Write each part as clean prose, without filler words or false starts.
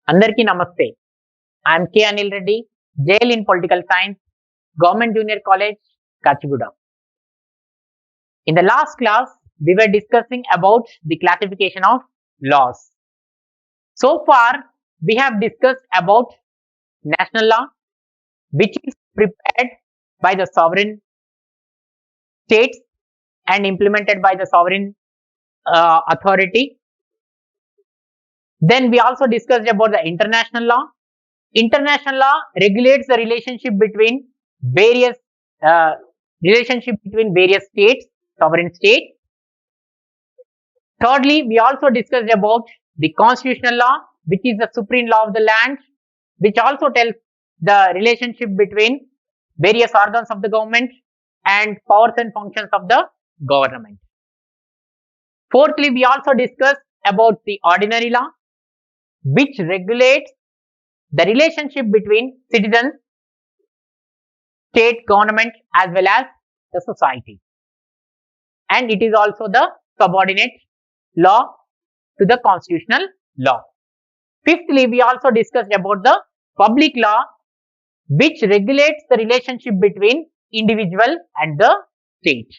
Andarki namaste. I am K. Anil Reddy, JL in Political Science, Government Junior College, Kachiguda. In the last class, we were discussing about the classification of laws. So far, we have discussed about national law, which is prepared by the sovereign states and implemented by the sovereign authority. Then we also discussed about the international law. International law regulates the relationship between various states, sovereign states. Thirdly, we also discussed about the constitutional law, which is the supreme law of the land, which also tells the relationship between various organs of the government and powers and functions of the government. Fourthly, we also discussed about the ordinary law, which regulates the relationship between citizens, state government, as well as the society. And it is also the subordinate law to the constitutional law. Fifthly, we also discussed about the public law, which regulates the relationship between individual and the state.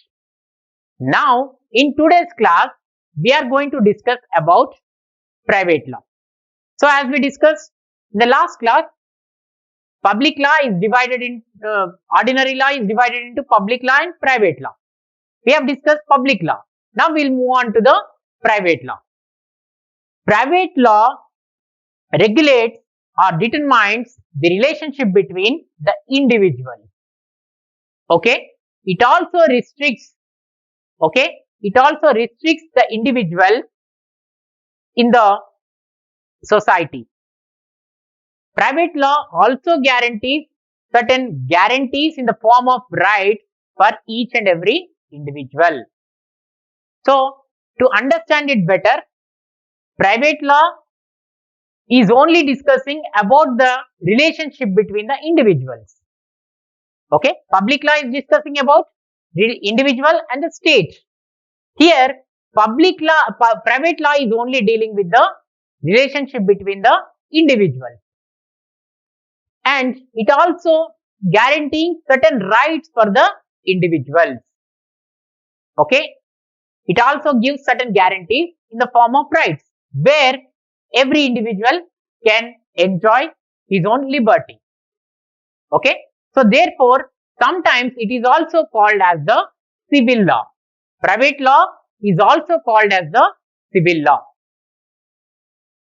Now, in today's class, we are going to discuss about private law. So, as we discussed in the last class, public law is divided in ordinary law is divided into public law and private law. We have discussed public law. Now we will move on to the private law. Private law regulates or determines the relationship between the individual. Okay, it also restricts. Okay, it also restricts the individual in the society. Private law also guarantees certain guarantees in the form of rights for each and every individual. So, to understand it better, private law is only discussing about the relationship between the individuals. Okay, public law is discussing about the individual and the state. Here, private law is only dealing with the relationship between the individual. And it also guaranteeing certain rights for the individuals. Okay, it also gives certain guarantees in the form of rights, where every individual can enjoy his own liberty. Okay, so therefore, sometimes it is also called as the civil law. Private law is also called as the civil law.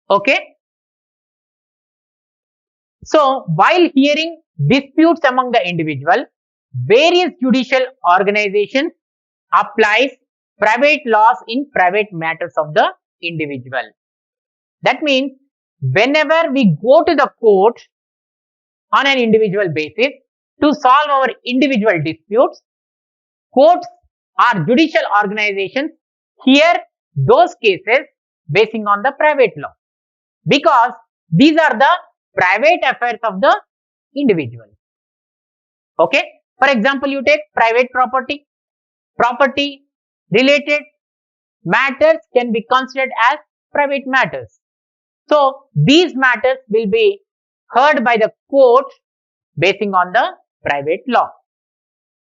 Okay. So, while hearing disputes among the individual, various judicial organizations applies private laws in private matters of the individual. That means, whenever we go to the court on an individual basis to solve our individual disputes, courts or judicial organizations hear those cases basing on the private law, because these are the private affairs of the individual. Okay, for example, you take private property. Property related matters can be considered as private matters. So, these matters will be heard by the court basing on the private law.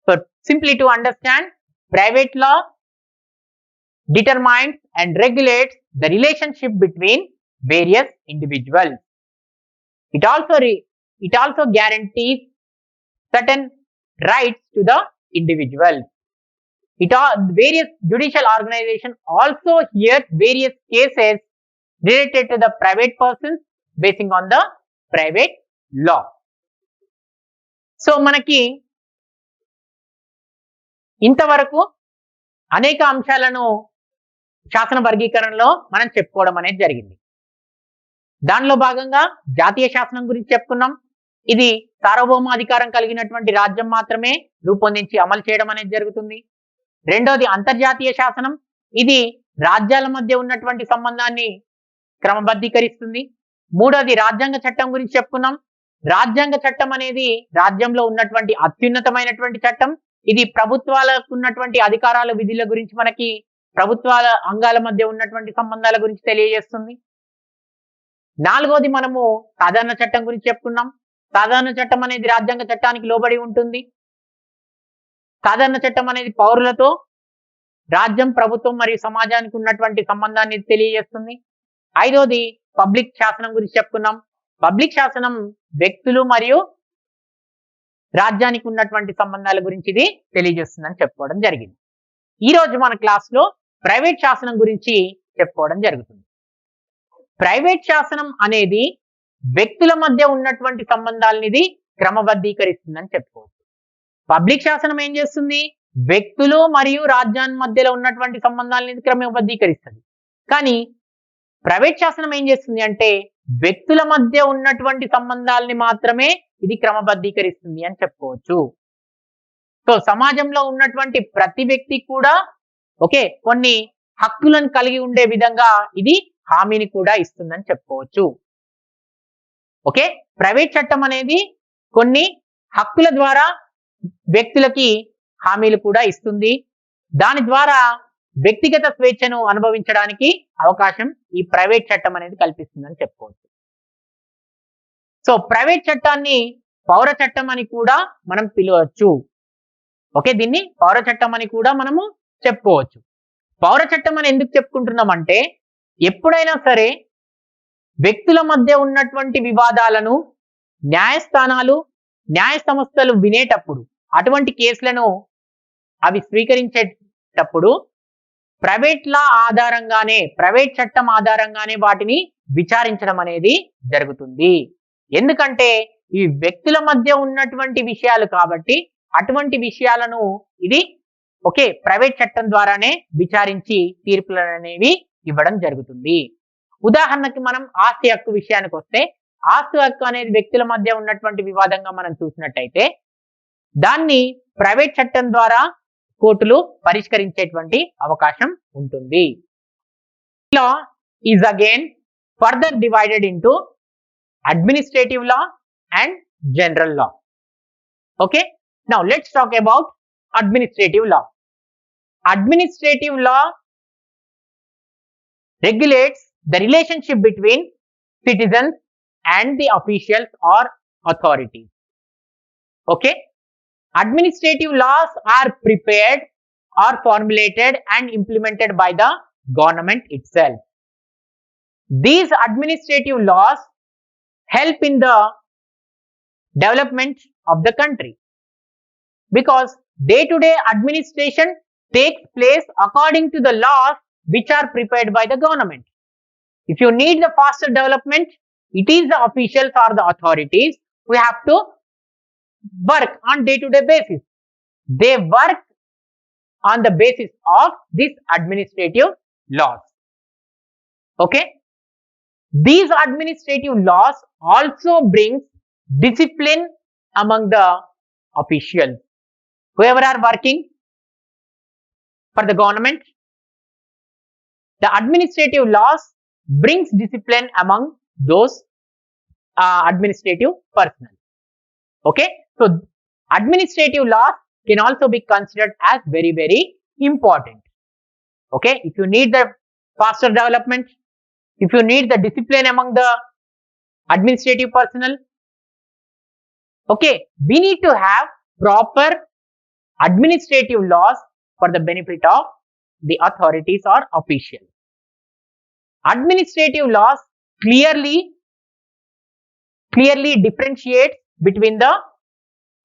So, simply to understand, private law determines and regulates the relationship between various individuals. It also guarantees certain rights to the individual. Various judicial organizations also hear various cases related to the private persons basing on the private law. So, మనకి ఇంతవరకు అనేక అంశాలను శాసన వర్గీకరణలో మనం చెప్పుకోవడం అనేది జరిగింది. దానిలో భాగంగా జాతీయ శాసనం గురించి చెప్పుకున్నాం. ఇది సార్వభౌమాధికారం కలిగినటువంటి రాజ్యం మాత్రమే రూపొందించి అమలు చేయడం అనేది జరుగుతుంది. రెండోది అంతర్జాతీయ శాసనం. ఇది రాజ్యాల మధ్య ఉన్నటువంటి సంబంధాన్ని క్రమబద్ధీకరిస్తుంది. మూడోది రాజ్యాంగ చట్టం గురించి చెప్పుకున్నాం. రాజ్యాంగ చట్టం అనేది రాజ్యంలో ఉన్నటువంటి అత్యున్నతమైనటువంటి చట్టం. ఇది ప్రభుత్వాలకు ఉన్నటువంటి అధికారాల విధుల గురించి మనకి ప్రభుత్వాల అంగాల మధ్య ఉన్నటువంటి సంబంధాల గురించి తెలియజేస్తుంది. నాలుగోది మనము సాధారణ చట్టం గురించి చెప్పుకున్నాం. సాధారణ చట్టం అనేది రాజ్యాంగ చట్టానికి లోబడి ఉంటుంది. సాధారణ చట్టం అనేది పౌరులతో రాజ్యం, ప్రభుత్వం మరియు సమాజానికి ఉన్నటువంటి సంబంధాన్ని తెలియజేస్తుంది. ఐదోది పబ్లిక్ శాసనం గురించి చెప్పుకున్నాం. పబ్లిక్ శాసనం వ్యక్తులు మరియు రాజ్యానికి ఉన్నటువంటి సంబంధాల గురించి ఇది తెలియజేస్తుందని చెప్పుకోవడం జరిగింది. ఈ రోజు మన క్లాస్ లో ప్రైవేట్ శాసనం గురించి చెప్పుకోవడం జరుగుతుంది. ప్రైవేట్ శాసనం అనేది వ్యక్తుల మధ్య ఉన్నటువంటి సంబంధాలని ఇది క్రమబద్ధీకరిస్తుందని చెప్పుకోవచ్చు. పబ్లిక్ శాసనం ఏం చేస్తుంది? వ్యక్తులు మరియు రాజ్యాన్ని మధ్యలో ఉన్నటువంటి సంబంధాలని క్రమబద్ధీకరిస్తుంది. కానీ ప్రైవేట్ శాసనం ఏం చేస్తుంది అంటే వ్యక్తుల మధ్య ఉన్నటువంటి సంబంధాలని మాత్రమే ఇది క్రమబద్ధీకరిస్తుంది అని చెప్పుకోవచ్చు. సో సమాజంలో ఉన్నటువంటి ప్రతి వ్యక్తి కూడా కొన్ని హక్కులను కలిగి ఉండే విధంగా ఇది హామీని కూడా ఇస్తుందని చెప్పుకోవచ్చు. ప్రైవేట్ చట్టం అనేది కొన్ని హక్కుల ద్వారా వ్యక్తులకి హామీలు కూడా ఇస్తుంది. దాని ద్వారా వ్యక్తిగత స్వేచ్ఛను అనుభవించడానికి అవకాశం ఈ ప్రైవేట్ చట్టం అనేది కల్పిస్తుందని చెప్పుకోవచ్చు. సో ప్రైవేట్ చట్టాన్ని పౌర చట్టం అని కూడా మనం పిలవచ్చు. దీన్ని పౌర చట్టం అని కూడా మనము చెప్పుకోవచ్చు. పౌర చట్టం అని ఎందుకు చెప్పుకుంటున్నామంటే ఎప్పుడైనా సరే వ్యక్తుల మధ్య ఉన్నటువంటి వివాదాలను న్యాయస్థానాలు, న్యాయ సంస్థలు వినేటప్పుడు, అటువంటి కేసులను అవి స్వీకరించేటప్పుడు ప్రైవేట్ చట్టం ఆధారంగానే వాటిని విచారించడం అనేది జరుగుతుంది. ఎందుకంటే ఈ వ్యక్తుల మధ్య ఉన్నటువంటి విషయాలు కాబట్టి అటువంటి విషయాలను ఇది ప్రైవేట్ చట్టం ద్వారానే విచారించి తీర్పులు అనేవి ఇవ్వడం జరుగుతుంది. ఉదాహరణకి మనం ఆస్తి హక్కు విషయానికి వస్తే, ఆస్తి హక్కు అనేది వ్యక్తుల మధ్య ఉన్నటువంటి వివాదంగా మనం చూసినట్టయితే దాన్ని ప్రైవేట్ చట్టం ద్వారా కోర్టులు పరిష్కరించేటువంటి అవకాశం ఉంటుంది. Law is again further divided into administrative law and general law. Now let's talk about administrative law. Administrative law regulates the relationship between citizens and the officials or authorities. Administrative laws are prepared or formulated and implemented by the government itself. These administrative laws help in the development of the country, because day-to-day administration takes place according to the laws which are prepared by the government. If you need the faster development, it is the officials or the authorities who have to work on day-to-day basis. They work on the basis of these administrative laws. These administrative laws also brings discipline among the officials, whoever are working for the government. The administrative laws brings discipline among those administrative personnel. So administrative laws can also be considered as very, very important. If you need the faster development, if you need the discipline among the administrative personnel, we need to have proper administrative laws for the benefit of the authorities or officials. Administrative laws clearly differentiate between the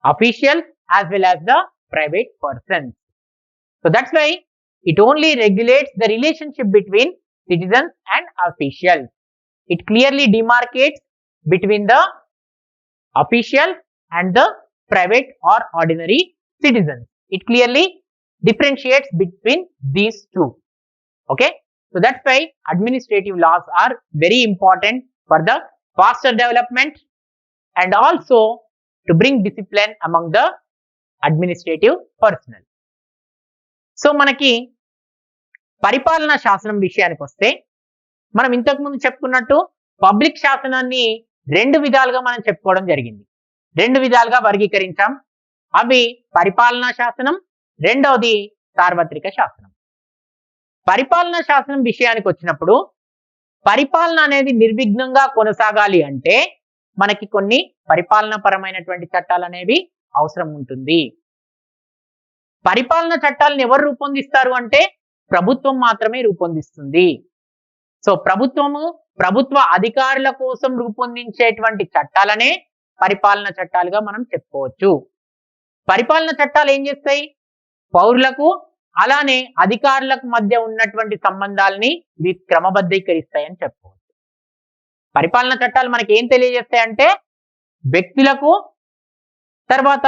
officials as well as the private persons. So that's why it only regulates the relationship between citizens and officials. It clearly demarcates between the official and the private or ordinary citizens. It clearly differentiates between these two. So that's why administrative laws are very important for the faster development and also to bring discipline among the administrative personnel. So మనకి పరిపాలనా శాసనం విషయానికి వస్తే, మనం ఇంతకు ముందు చెప్పుకున్నట్టు public శాసనాన్ని రెండు విధాలుగా మనం చెప్పుకోవడం జరిగింది. రెండు విధాలుగా వర్గీకరించాం. అవి పరిపాలనా శాసనం, రెండవది సార్వత్రిక శాసనం. పరిపాలనా శాసనం విషయానికి వచ్చినప్పుడు పరిపాలన అనేది నిర్విఘ్నంగా కొనసాగాలి అంటే మనకి కొన్ని పరిపాలన పరమైనటువంటి చట్టాలు అనేవి అవసరం ఉంటుంది. పరిపాలన చట్టాలను ఎవరు రూపొందిస్తారు అంటే ప్రభుత్వం మాత్రమే రూపొందిస్తుంది. సో ప్రభుత్వ అధికారుల కోసం రూపొందించేటువంటి చట్టాలనే పరిపాలన చట్టాలుగా మనం చెప్పుకోవచ్చు. పరిపాలన చట్టాలు ఏం చేస్తాయి? పౌరులకు అలానే అధికారులకు మధ్య ఉన్నటువంటి సంబంధాలని ఇవి క్రమబద్ధీకరిస్తాయని చెప్పుకోవచ్చు. పరిపాలన చట్టాలు మనకి ఏం తెలియజేస్తాయంటే వ్యక్తులకు తర్వాత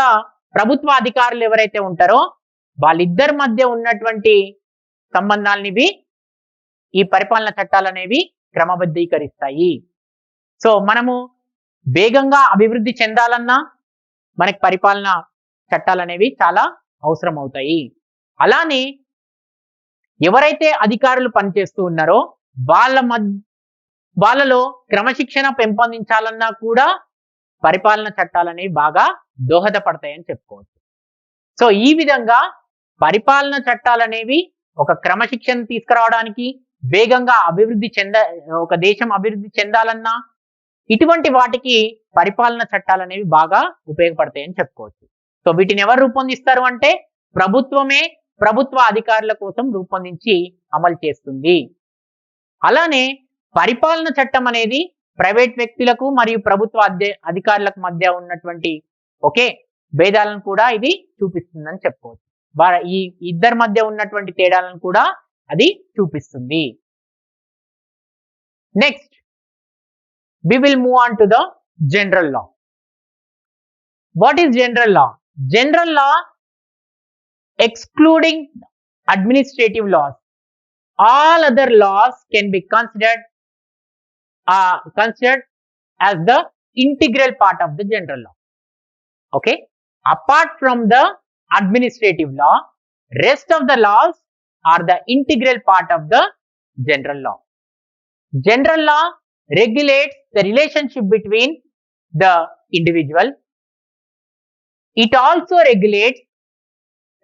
ప్రభుత్వ అధికారులు ఎవరైతే ఉంటారో వాళ్ళిద్దరి మధ్య ఉన్నటువంటి సంబంధాలని ఇవి ఈ పరిపాలన చట్టాలు అనేవి క్రమబద్ధీకరిస్తాయి. సో మనము వేగంగా అభివృద్ధి చెందాలన్నా మనకి పరిపాలన చట్టాలు అనేవి చాలా అవసరం అవుతాయి. అలానే ఎవరైతే అధికారులు పనిచేస్తూ ఉన్నారో వాళ్ళలో క్రమశిక్షణ పెంపొందించాలన్నా కూడా పరిపాలన చట్టాలు అనేవి బాగా దోహదపడతాయని చెప్పుకోవచ్చు. సో ఈ విధంగా పరిపాలన చట్టాలు అనేవి ఒక క్రమశిక్షణ తీసుకురావడానికి, వేగంగా ఒక దేశం అభివృద్ధి చెందాలన్నా ఇటువంటి వాటికి పరిపాలన చట్టాలు అనేవి బాగా ఉపయోగపడతాయని చెప్పుకోవచ్చు. సో వీటిని ఎవరు రూపొందిస్తారు అంటే ప్రభుత్వమే ప్రభుత్వ అధికారుల కోసం రూపొందించి అమలు చేస్తుంది. అలానే పరిపాలన చట్టం అనేది ప్రైవేట్ వ్యక్తులకు మరియు ప్రభుత్వ అధికారులకు మధ్య ఉన్నటువంటి భేదాలను కూడా ఇది చూపిస్తుందని చెప్పుకోవచ్చు. ఈ ఇద్దరి మధ్య ఉన్నటువంటి తేడాలను కూడా అది చూపిస్తుంది. Next we will move on to the general law. What is general law? General law, excluding administrative laws, all other laws can be considered as the integral part of the general law. Okay, apart from the administrative law, rest of the laws are the integral part of the general law. General law regulates the relationship between the individual. It also regulates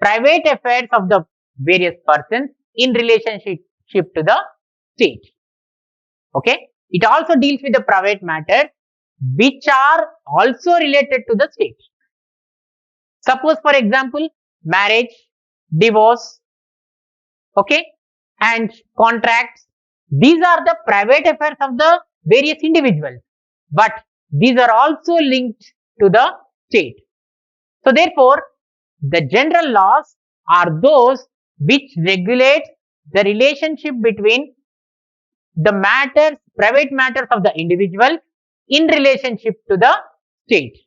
private affairs of the various persons in relationship to the state. Okay, it also deals with the private matters which are also related to the state. Suppose for example marriage, divorce, and contracts. These are the private affairs of the various individuals, but these are also linked to the state. So therefore the general laws are those which regulate the relationship between the private matters of the individual in relationship to the state.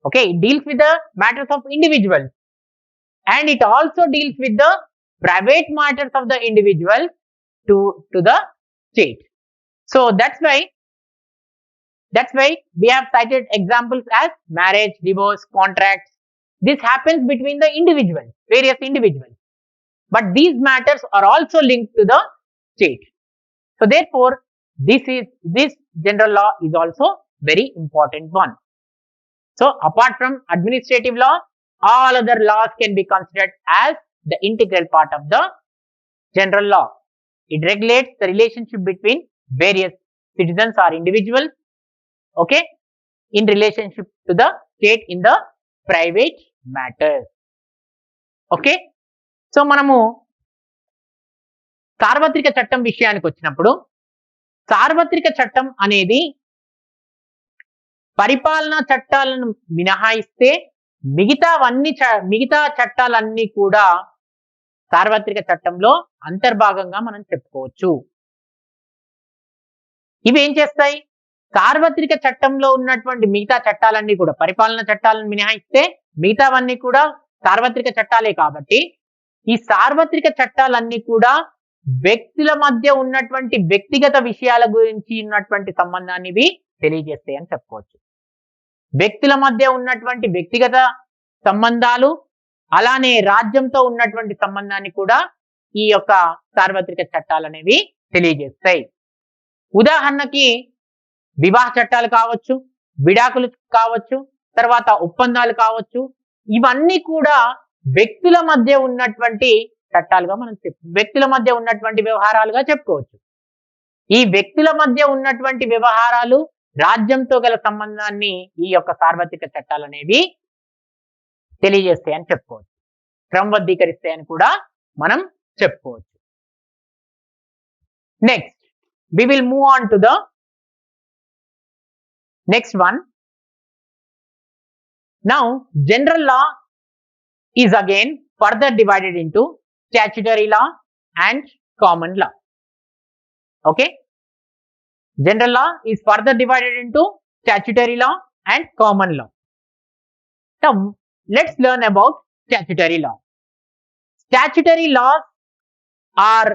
Okay, it deals with the matters of individual and it also deals with the private matters of the individual to the state. So that's why we have cited examples as marriage, divorce, contracts. This happens between the individuals, various individuals, but these matters are also linked to the state. So therefore this general law is also very important one. So apart from administrative law, all other laws can be considered as the integral part of the general law. It regulates the relationship between various citizens or individuals, in relationship to the state in the private matters. So మనము సార్వత్రిక చట్టం విషయానికి వచ్చినప్పుడు సార్వత్రిక చట్టం అనేది పరిపాలనా చట్టాలను మినహాయిస్తే మిగతా చట్టాలన్నీ కూడా సార్వత్రిక చట్టంలో అంతర్భాగంగా మనం చెప్పుకోవచ్చు. ఇవి ఏం చేస్తాయి? సార్వత్రిక చట్టంలో ఉన్నటువంటి మిగతా చట్టాలన్నీ కూడా పరిపాలన చట్టాలను మినహాయిస్తే మిగతావన్నీ కూడా సార్వత్రిక చట్టాలే కాబట్టి ఈ సార్వత్రిక చట్టాలన్నీ కూడా వ్యక్తుల మధ్య ఉన్నటువంటి వ్యక్తిగత విషయాల గురించి ఉన్నటువంటి సంబంధాన్ని ఇవి తెలియజేస్తాయి అని చెప్పుకోవచ్చు. వ్యక్తుల మధ్య ఉన్నటువంటి వ్యక్తిగత సంబంధాలు అలానే రాజ్యంతో ఉన్నటువంటి సంబంధాన్ని కూడా ఈ యొక్క సార్వత్రిక చట్టాలు అనేవి తెలియజేస్తాయి. ఉదాహరణకి వివాహ చట్టాలు కావచ్చు, విడాకులు కావచ్చు, తర్వాత ఒప్పందాలు కావచ్చు, ఇవన్నీ కూడా వ్యక్తుల మధ్య ఉన్నటువంటి చట్టాలుగా మనం వ్యక్తుల మధ్య ఉన్నటువంటి వ్యవహారాలుగా చెప్పుకోవచ్చు. ఈ వ్యక్తుల మధ్య ఉన్నటువంటి వ్యవహారాలు, రాజ్యంతో గల సంబంధాన్ని ఈ యొక్క సార్వత్రిక చట్టాలు అనేవి తెలియజేస్తాయని చెప్పుకోవచ్చు, క్రమబద్ధీకరిస్తాయని కూడా మనం చెప్పుకోవచ్చు. Next we will move on to the next one. Now general law is again further divided into statutory law and common law. Okay, general law is further divided into statutory law and common law. Now let's learn about statutory law. Statutory laws are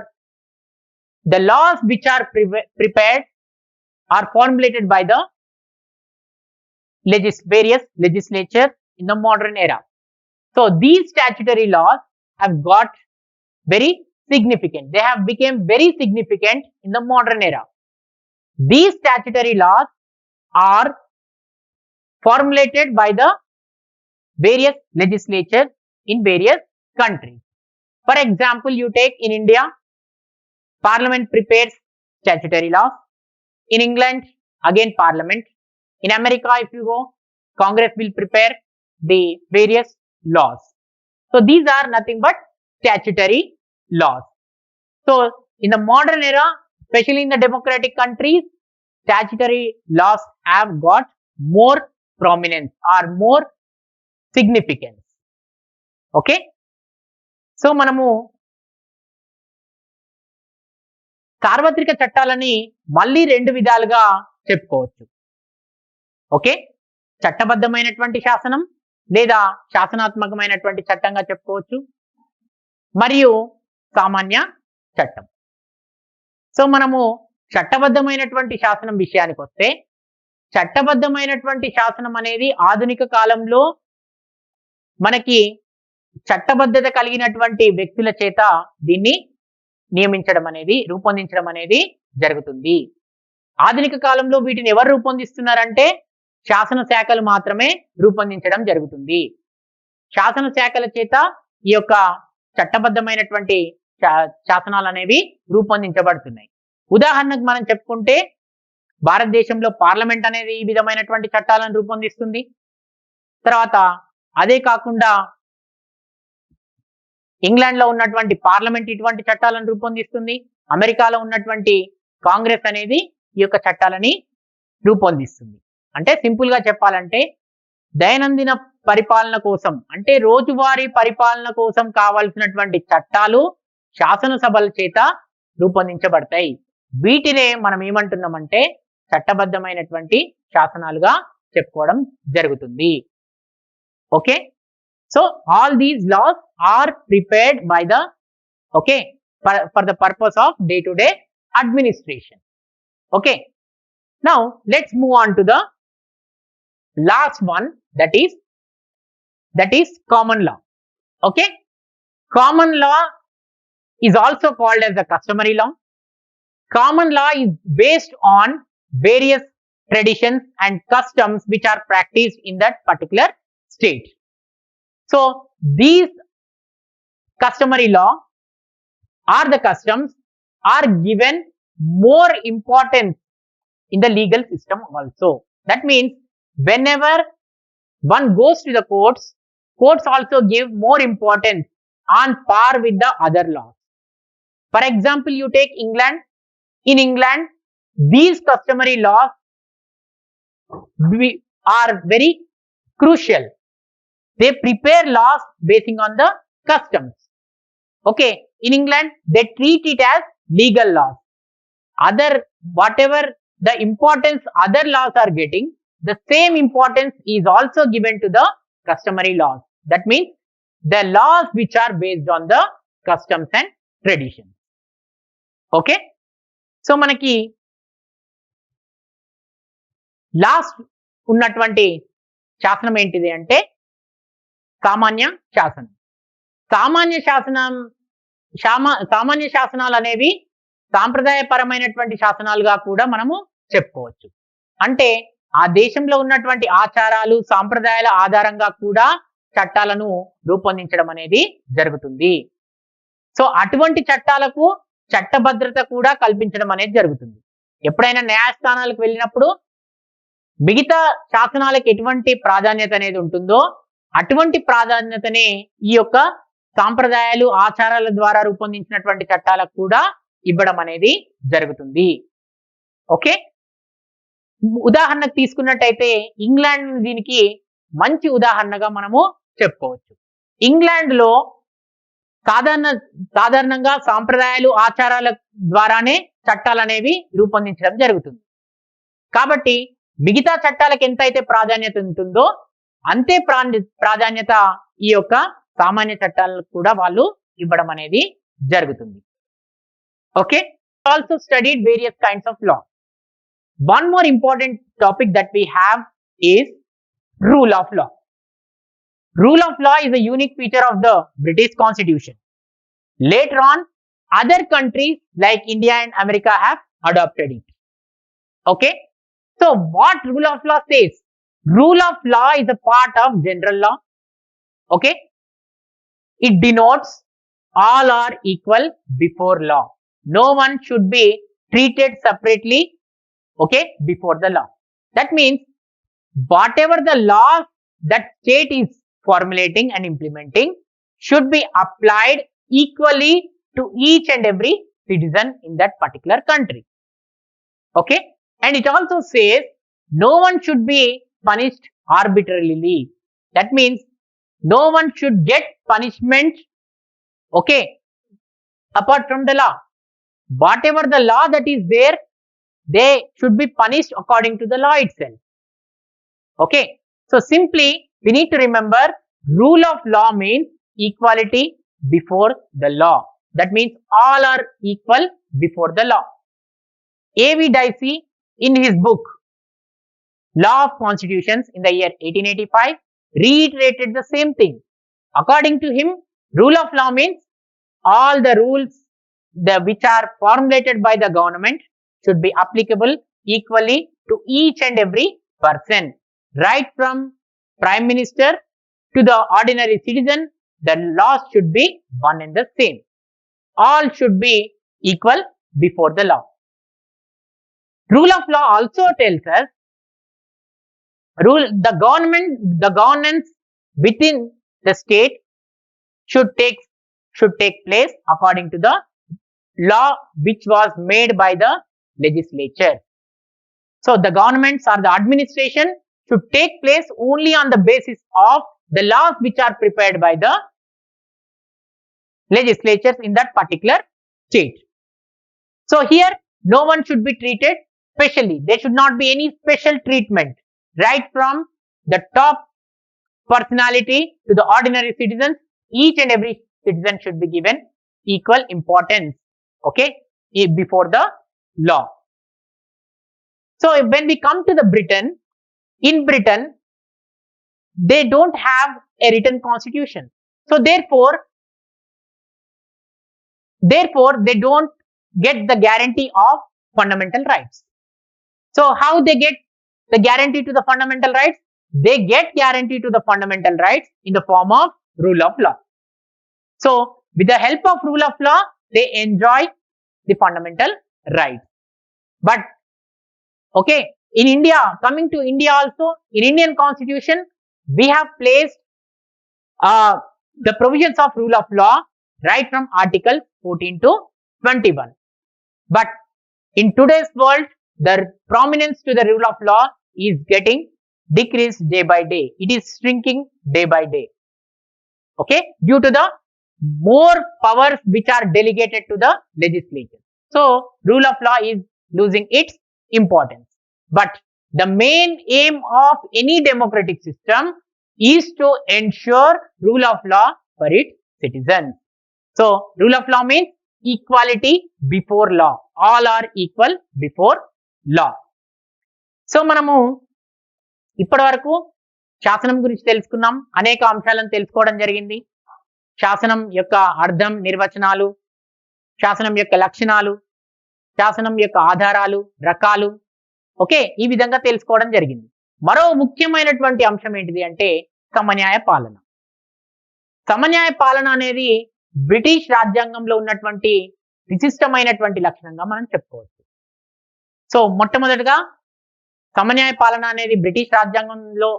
the laws which are prepared or formulated by the various legislatures in the modern era. So these statutory laws have got very significant. They have become very significant in the modern era. These statutory laws are formulated by the various legislatures in various countries. For example, you take in India, Parliament prepares statutory laws. In England, again Parliament. In America, if you go, Congress will prepare the various laws. So these are nothing but statutory laws. So in the modern era, especially in the democratic countries, statutory laws have got more prominence or more significance. Okay. So మనము సార్వత్రిక చట్టాలని మళ్ళీ రెండు విధాలుగా చెప్పుకోవచ్చు. Okay, చట్టబద్ధమైనటువంటి శాసనం లేదా శాసనాత్మకమైనటువంటి చట్టంగా చెప్పుకోవచ్చు, మరియు సామాన్య చట్టం. సో మనము చట్టబద్ధమైనటువంటి శాసనం విషయానికి వస్తే, చట్టబద్ధమైనటువంటి శాసనం అనేది ఆధునిక కాలంలో మనకి చట్టబద్ధత కలిగినటువంటి వ్యక్తుల చేత దీన్ని నియమించడం అనేది, రూపొందించడం అనేది జరుగుతుంది. ఆధునిక కాలంలో వీటిని ఎవరు రూపొందిస్తున్నారంటే శాసన శాఖలు మాత్రమే రూపొందించడం జరుగుతుంది. శాసన శాఖల చేత ఈ యొక్క చట్టబద్ధమైనటువంటి శాసనాలు అనేవి రూపొందించబడుతున్నాయి. ఉదాహరణకు మనం చెప్పుకుంటే, భారతదేశంలో పార్లమెంట్ అనేది ఈ విధమైనటువంటి చట్టాలను రూపొందిస్తుంది. తర్వాత అదే కాకుండా ఇంగ్లాండ్ లో ఉన్నటువంటి పార్లమెంట్ ఇటువంటి చట్టాలను రూపొందిస్తుంది. అమెరికాలో ఉన్నటువంటి కాంగ్రెస్ అనేది ఈ యొక్క చట్టాలని రూపొందిస్తుంది. అంటే సింపుల్ గా చెప్పాలంటే, దైనందిన పరిపాలన కోసం, అంటే రోజువారీ పరిపాలన కోసం కావాల్సినటువంటి చట్టాలు శాసనసభల చేత రూపొందించబడతాయి. వీటినే మనం ఏమంటున్నామంటే చట్టబద్ధమైనటువంటి శాసనాలుగా చెప్పుకోవడం జరుగుతుంది. Okay, so all these laws are prepared by the for the purpose of day to day administration. Okay, now let's move on to the last one, that is common law. Okay, common law is also called as the customary law. Common law is based on various traditions and customs which are practiced in that particular state. So these customary law or the customs are given more importance in the legal system also. That means whenever one goes to the courts also give more importance on par with the other laws. For example, you take England. In England, these customary laws are very crucial. They prepare laws basing on the customs. Okay, in England, they treat it as legal laws. Whatever the importance other laws are getting, the same importance is also given to the customary laws. That means the laws which are based on the customs and traditions. Okay, so మనకి last ఉన్నటువంటి శాసనం ఏంటిది అంటే సామాన్య శాసనం. సామాన్య శాసనాలు అనేవి సాంప్రదాయపరమైనటువంటి శాసనాలుగా కూడా మనము చెప్పుకోవచ్చు. అంటే ఆ దేశంలో ఉన్నటువంటి ఆచారాలు, సాంప్రదాయాల ఆధారంగా కూడా చట్టాలను రూపొందించడం అనేది జరుగుతుంది. సో అటువంటి చట్టాలకు చట్టభద్రత కూడా కల్పించడం అనేది జరుగుతుంది. ఎప్పుడైనా న్యాయస్థానాలకు వెళ్ళినప్పుడు మిగతా శాసనాలకు ఎటువంటి ప్రాధాన్యత అనేది ఉంటుందో అటువంటి ప్రాధాన్యతనే ఈ యొక్క సాంప్రదాయాలు ఆచారాల ద్వారా రూపొందించినటువంటి చట్టాలకు కూడా ఇవ్వడం అనేది జరుగుతుంది. ఓకే, ఉదాహరణకు తీసుకున్నట్టయితే ఇంగ్లాండ్ దీనికి మంచి ఉదాహరణగా మనము చెప్పుకోవచ్చు. ఇంగ్లాండ్ లో సాధారణంగా సాంప్రదాయాలు ఆచారాల ద్వారానే చట్టాలు అనేవి రూపొందించడం జరుగుతుంది. కాబట్టి మిగతా చట్టాలకు ఎంతైతే ప్రాధాన్యత ఉంటుందో అంతే ప్రాధాన్యత ఈ యొక్క సామాన్య చట్టాలకు కూడా వాళ్ళు ఇవ్వడం అనేది జరుగుతుంది. Okay, also studied various kinds of law. One more important topic that we have is rule of law. Rule of law is a unique feature of the British Constitution. Later on, other countries like India and America have adopted it. Okay, so what rule of law says? Rule of law is a part of general law. Okay, it denotes all are equal before law. No one should be treated separately, okay, before the law. That means whatever the laws that state is formulating and implementing should be applied equally to each and every citizen in that particular country. Okay, and it also says no one should be punished arbitrarily. That means no one should get punishment, okay, apart from the law. Whatever the law that is there, they should be punished according to the law itself. Okay, so simply we need to remember rule of law means equality before the law. That means all are equal before the law. A.V. Dicey in his book Law of Constitutions in the year 1885 reiterated the same thing. According to him, rule of law means all the rules which are formulated by the government should be applicable equally to each and every person, right from Prime Minister to the ordinary citizen. The laws should be one and the same. All should be equal before the law. Rule of law also tells us the governance within the state should take place according to the law which was made by the legislature. So the governments or the administration should take place only on the basis of the laws which are prepared by the legislatures in that particular state. So here no one should be treated specially. There should not be any special treatment, right from the top personality to the ordinary citizens. Each and every citizen should be given equal importance, okay, before the law. So when we come to the in Britain, they don't have a written constitution. So therefore they don't get the guarantee of fundamental rights. So how they get the guarantee to the fundamental rights? They get guarantee to the fundamental rights in the form of rule of law. So with the help of rule of law, they enjoy the fundamental rights. But okay, in India, coming to India also, in Indian Constitution, we have placed the provisions of rule of law right from Article 14 to 21. But in today's world, the prominence to the rule of law is getting decreased day by day. It is shrinking day by day. Okay, due to the more powers which are delegated to the legislature. So rule of law is losing its importance. But the main aim of any democratic system is to ensure rule of law for its citizens. So rule of law means equality before law. All are equal before law. So మనము ఇప్పటి వరకు శాసనం గురించి తెలుసుకున్నాం. అనేక అంశాలను తెలుసుకోవడం జరిగింది. శాసనం యొక్క అర్థం, నిర్వచనాలు, శాసనం యొక్క లక్షణాలు, శాసనం యొక్క ఆధారాలు, రకాలు, ఓకే, ఈ విధంగా తెలుసుకోవడం జరిగింది. మరో ముఖ్యమైనటువంటి అంశం ఏంటిది అంటే సమన్యాయ పాలన. సమన్యాయ పాలన అనేది బ్రిటిష్ రాజ్యాంగంలో ఉన్నటువంటి విశిష్టమైనటువంటి లక్షణంగా మనం చెప్పుకోవచ్చు. సో మొట్టమొదటిగా సమన్యాయ పాలన అనేది బ్రిటిష్ రాజ్యాంగంలో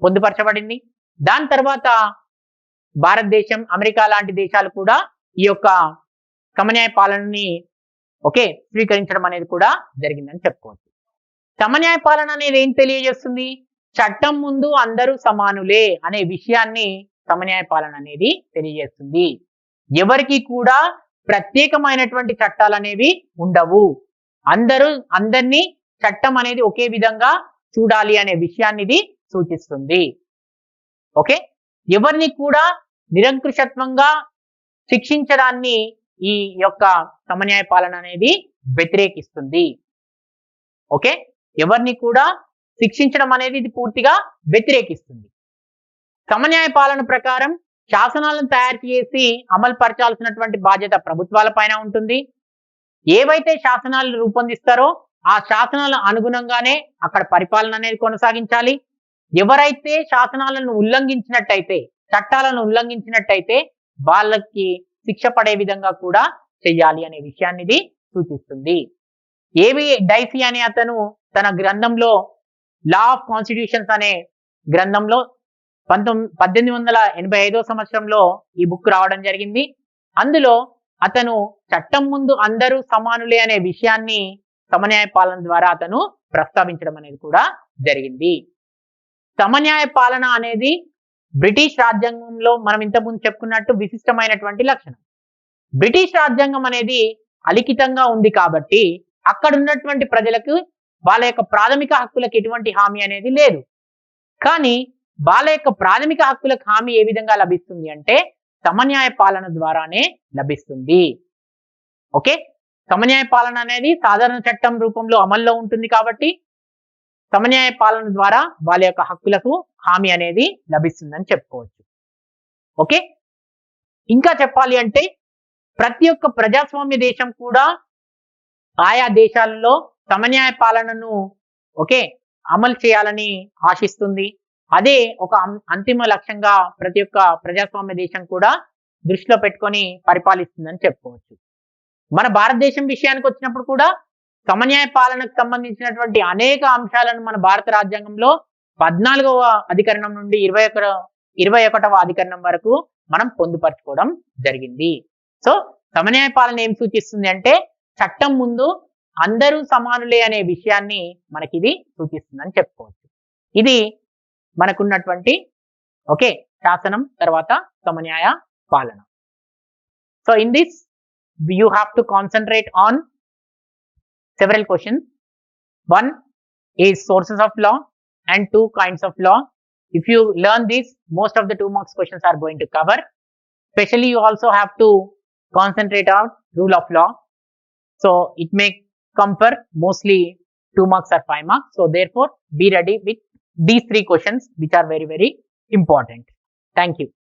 పొందుపరచబడింది. దాని తర్వాత భారతదేశం, అమెరికా లాంటి దేశాలు కూడా ఈ యొక్క సమన్యాయ పాలనని స్వీకరించడం అనేది కూడా జరిగిందని చెప్పుకోవచ్చు. సమన్యాయ పాలన అనేది ఏం తెలియజేస్తుంది? చట్టం ముందు అందరూ సమానులే అనే విషయాన్ని సమన్యాయ పాలన అనేది తెలియజేస్తుంది. ఎవరికి కూడా ప్రత్యేకమైనటువంటి చట్టాలు అనేవి ఉండవు. అందరినీ చట్టం అనేది ఒకే విధంగా చూడాలి అనే విషయాన్ని ఇది సూచిస్తుంది. ఎవరిని కూడా నిరంకుశత్వంగా శిక్షించడాన్ని ఈ యొక్క సమన్యాయ పాలన అనేది వ్యతిరేకిస్తుంది. ఎవరిని కూడా శిక్షించడం అనేది ఇది పూర్తిగా వ్యతిరేకిస్తుంది. సమన్యాయ పాలన ప్రకారం శాసనాలను తయారు చేసి అమలు పరచాల్సినటువంటి బాధ్యత ప్రభుత్వాల పైన ఉంటుంది. ఏవైతే శాసనాలు రూపొందిస్తారో ఆ శాసనాల అనుగుణంగానే అక్కడ పరిపాలన అనేది కొనసాగించాలి. ఎవరైతే శాసనాలను ఉల్లంఘించినట్టయితే, చట్టాలను ఉల్లంఘించినట్టయితే వాళ్ళకి శిక్ష పడే విధంగా కూడా చెయ్యాలి అనే విషయాన్ని ఇది సూచిస్తుంది. ఏవి డైసీ అనే అతను తన గ్రంథంలో లా ఆఫ్ కాన్స్టిట్యూషన్స్ అనే గ్రంథంలో 1885 సంవత్సరంలో ఈ బుక్ రావడం జరిగింది. అందులో అతను చట్టం ముందు అందరూ సమానులే అనే విషయాన్ని సమన్యాయ పాలన ద్వారా అతను ప్రస్తావించడం అనేది కూడా జరిగింది. సమన్యాయ పాలన అనేది బ్రిటిష్ రాజ్యాంగంలో మనం ఇంతకుముందు చెప్పుకున్నట్టు విశిష్టమైనటువంటి లక్షణం. బ్రిటిష్ రాజ్యాంగం అనేది అలిఖితంగా ఉంది కాబట్టి అక్కడ ఉన్నటువంటి ప్రజలకు వాళ్ళ యొక్క ప్రాథమిక హక్కులకు ఎటువంటి హామీ అనేది లేదు. కానీ వాళ్ళ యొక్క ప్రాథమిక హక్కులకు హామీ ఏ విధంగా లభిస్తుంది అంటే సమన్యాయ పాలన ద్వారానే లభిస్తుంది. సమన్యాయ పాలన అనేది సాధారణ చట్టం రూపంలో అమల్లో ఉంటుంది కాబట్టి సమన్యాయ పాలన ద్వారా వాళ్ళ యొక్క హక్కులకు హామీ అనేది లభిస్తుందని చెప్పుకోవచ్చు. ఇంకా చెప్పాలి అంటే ప్రతి ఒక్క ప్రజాస్వామ్య దేశం కూడా ఆయా దేశాలలో సమన్యాయ పాలనను అమలు చేయాలని ఆశిస్తుంది. అదే ఒక అంతిమ లక్ష్యంగా ప్రతి ఒక్క ప్రజాస్వామ్య దేశం కూడా దృష్టిలో పెట్టుకొని పరిపాలిస్తుందని చెప్పుకోవచ్చు. మన భారతదేశం విషయానికి వచ్చినప్పుడు కూడా సమన్యాయ పాలనకు సంబంధించినటువంటి అనేక అంశాలను మన భారత రాజ్యాంగంలో 14వ అధికరణం నుండి 21వ అధికరణం వరకు మనం పొందుపరచుకోవడం జరిగింది. సో సమన్యాయ పాలన ఏం సూచిస్తుంది అంటే చట్టం ముందు అందరూ సమానులే అనే విషయాన్ని మనకి ఇది సూచిస్తుందని చెప్పుకోవచ్చు. ఇది మనకున్నటువంటి శాసనం తర్వాత సమన్యాయ పాలన. So in this you have to concentrate on several questions. One is sources of law and two kinds of law. If you learn this, most of the 2 marks questions are going to cover. Especially you also have to concentrate on rule of law. So it may come for mostly 2 marks or 5 marks. So therefore be ready with these 3 questions which are very, very important. Thank you.